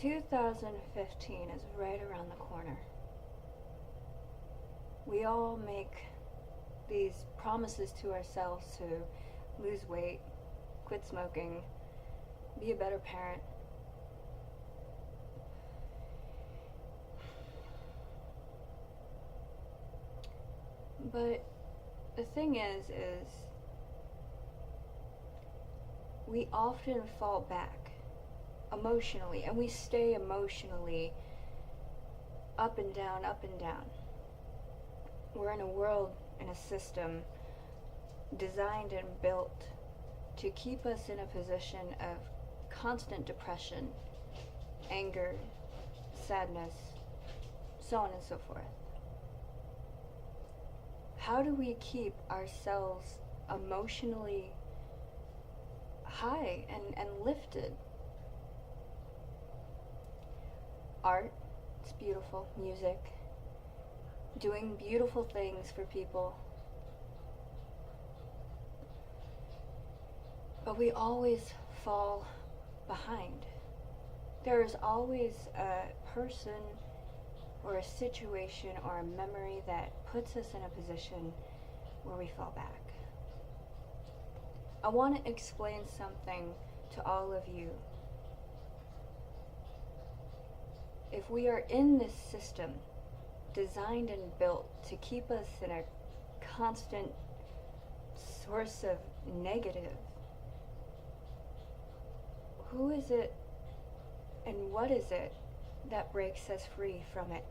2015 is right around the corner. We all make these promises to ourselves to lose weight, quit smoking, be a better parent. But the thing is we often fall back emotionally, and we stay emotionally up and down, up and down. We're in a world, in a system designed and built to keep us in a position of constant depression, anger, sadness, so on and so forth. How do we keep ourselves emotionally high and lifted? Art, it's beautiful. Music, doing beautiful things for people. But we always fall behind. There is always a person or a situation or a memory that puts us in a position where we fall back. I want to explain something to all of you. If we are in this system designed and built to keep us in a constant source of negative, who is it and what is it that breaks us free from it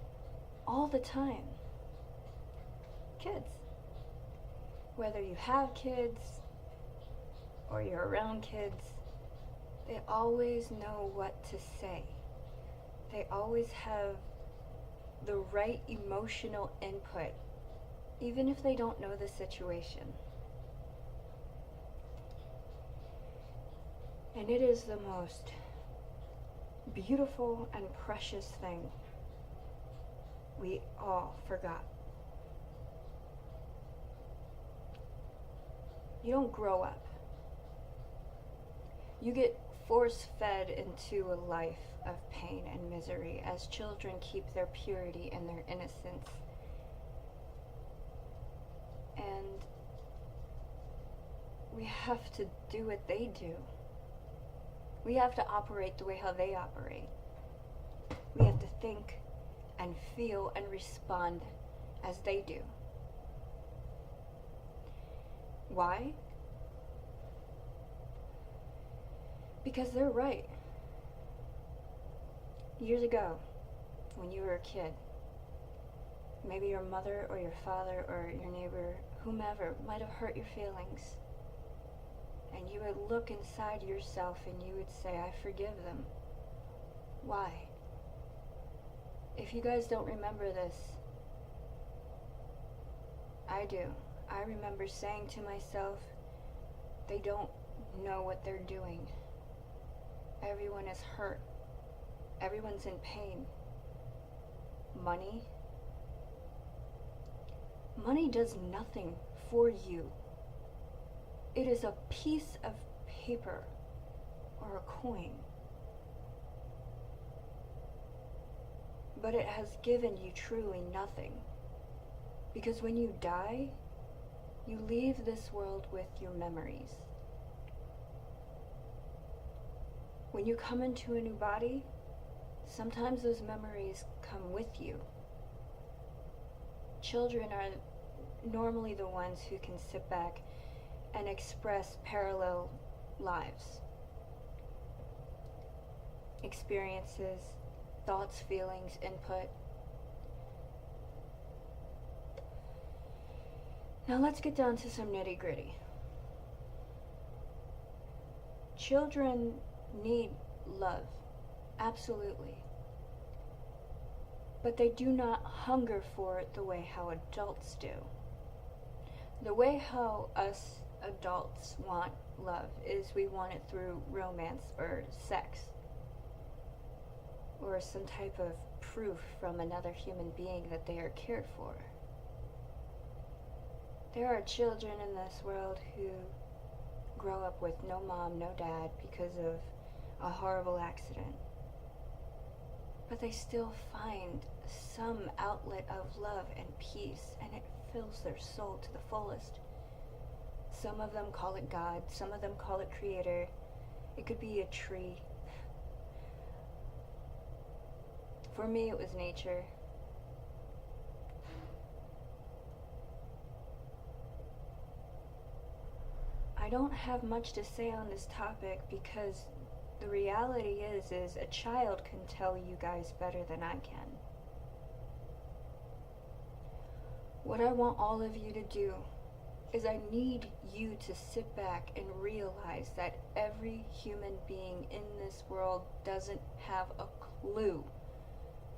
all the time? Kids. Whether you have kids or you're around kids, they always know what to say. They always have the right emotional input, even if they don't know the situation. And it is the most beautiful and precious thing we all forgot. You don't grow up. You get force-fed into a life of pain and misery as children keep their purity and their innocence. And we have to do what they do. We have to operate the way how they operate. We have to think and feel and respond as they do. Why? Because they're right. Years ago, when you were a kid, maybe your mother or your father or your neighbor, whomever, might have hurt your feelings. And you would look inside yourself and you would say, I forgive them. Why? If you guys don't remember this, I do. I remember saying to myself, they don't know what they're doing. Everyone is hurt. Everyone's in pain. Money does nothing for you. It is a piece of paper or a coin. But it has given you truly nothing. Because when you die, you leave this world with your memories. When you come into a new body, sometimes those memories come with you. Children are normally the ones who can sit back and express parallel lives, experiences, thoughts, feelings, input. Now let's get down to some nitty-gritty. Children need love, absolutely. But they do not hunger for it the way how adults do. The way how us adults want love is we want it through romance or sex, or some type of proof from another human being that they are cared for. There are children in this world who grow up with no mom, no dad because of a horrible accident. but they still find some outlet of love and peace, and it fills their soul to the fullest. Some of them call it God, some of them call it Creator. It could be a tree. For me, it was nature. I don't have much to say on this topic because the reality is a child can tell you guys better than I can. What I want all of you to do is I need you to sit back and realize that every human being in this world doesn't have a clue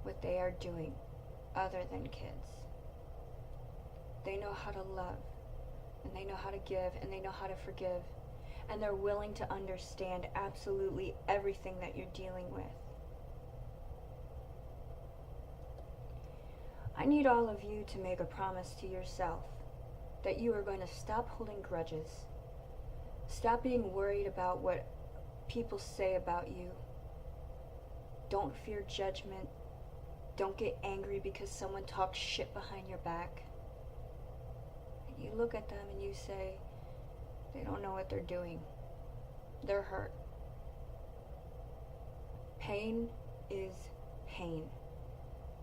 what they are doing other than kids. They know how to love, and they know how to give, and they know how to forgive, and they're willing to understand absolutely everything that you're dealing with. I need all of you to make a promise to yourself that you are going to stop holding grudges, stop being worried about what people say about you. Don't fear judgment. Don't get angry because someone talks shit behind your back. And you look at them and you say, they don't know what they're doing. They're hurt. Pain is pain.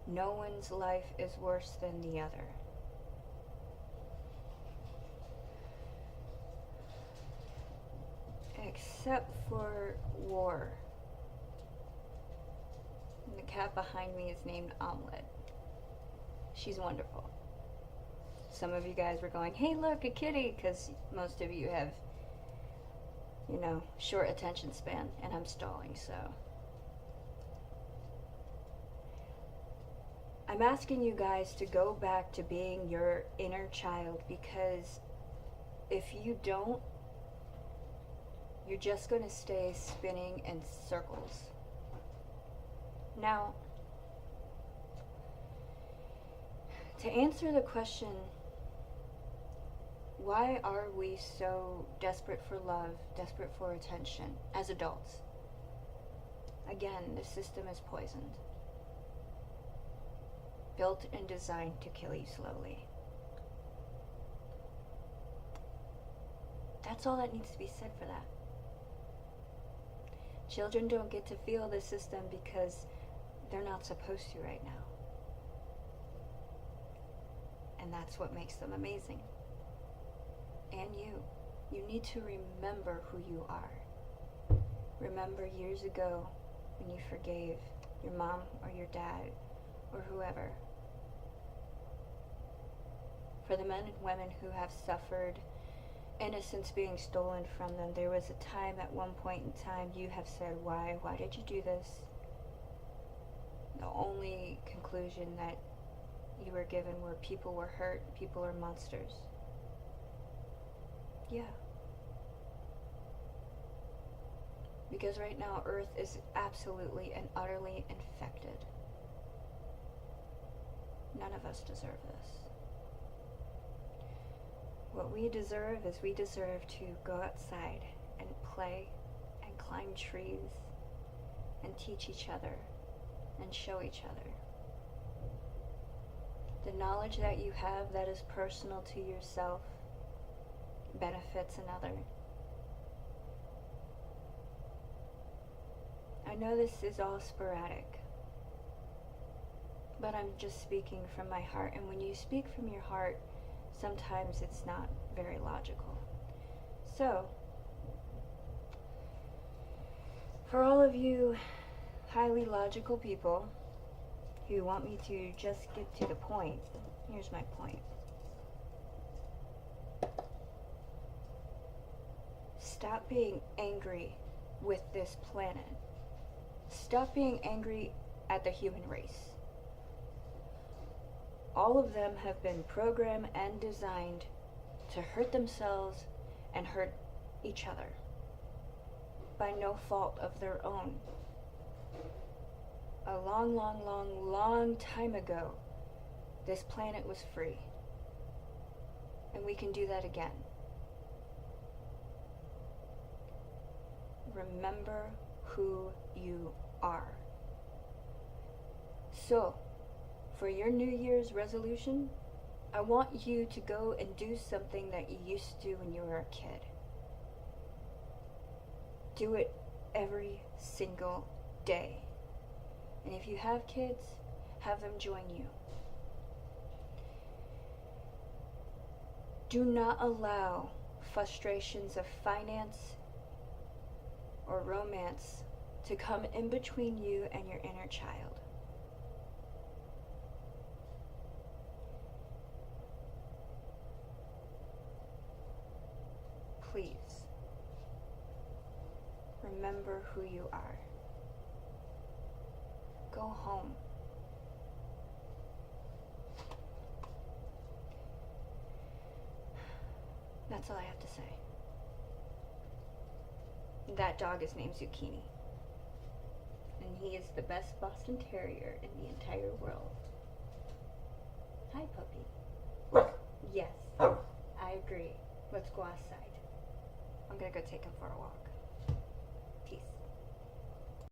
No one's life is worse than the other. Except for war. And the cat behind me is named Omelette. She's wonderful. Some of you guys were going, hey look, a kitty, because most of you have, short attention span, and I'm stalling, so. I'm asking you guys to go back to being your inner child, because if you don't, you're just going to stay spinning in circles. Now, to answer the question, why are we so desperate for love, desperate for attention as adults? Again, the system is poisoned. Built and designed to kill you slowly. That's all that needs to be said for that. Children don't get to feel the system because they're not supposed to right now. And that's what makes them amazing. And you need to remember who you are. Remember years ago when you forgave your mom or your dad or whoever. For the men and women who have suffered innocence being stolen from them, there was a time at one point in time you have said, why did you do this? The only conclusion that you were given were people were hurt, people are monsters. Yeah. Because right now Earth is absolutely and utterly infected. None of us deserve this. What we deserve is we deserve to go outside and play and climb trees and teach each other and show each other. The knowledge that you have that is personal to yourself benefits another. I know this is all sporadic, but I'm just speaking from my heart, and when you speak from your heart, sometimes it's not very logical. So, for all of you highly logical people who want me to just get to the point, here's my point. Stop being angry with this planet. Stop being angry at the human race. All of them have been programmed and designed to hurt themselves and hurt each other by no fault of their own. A long time ago, this planet was free. And we can do that again. Remember who you are. So, for your New Year's resolution, I want you to go and do something that you used to do when you were a kid. Do it every single day. And if you have kids, have them join you. Do not allow frustrations of finance or romance to come in between you and your inner child. Please, remember who you are. Go home. That's all I have to say. That dog is named Zucchini. And he is the best Boston Terrier in the entire world. Hi, puppy. Yes, I agree. Let's go outside. I'm gonna go take him for a walk. Peace.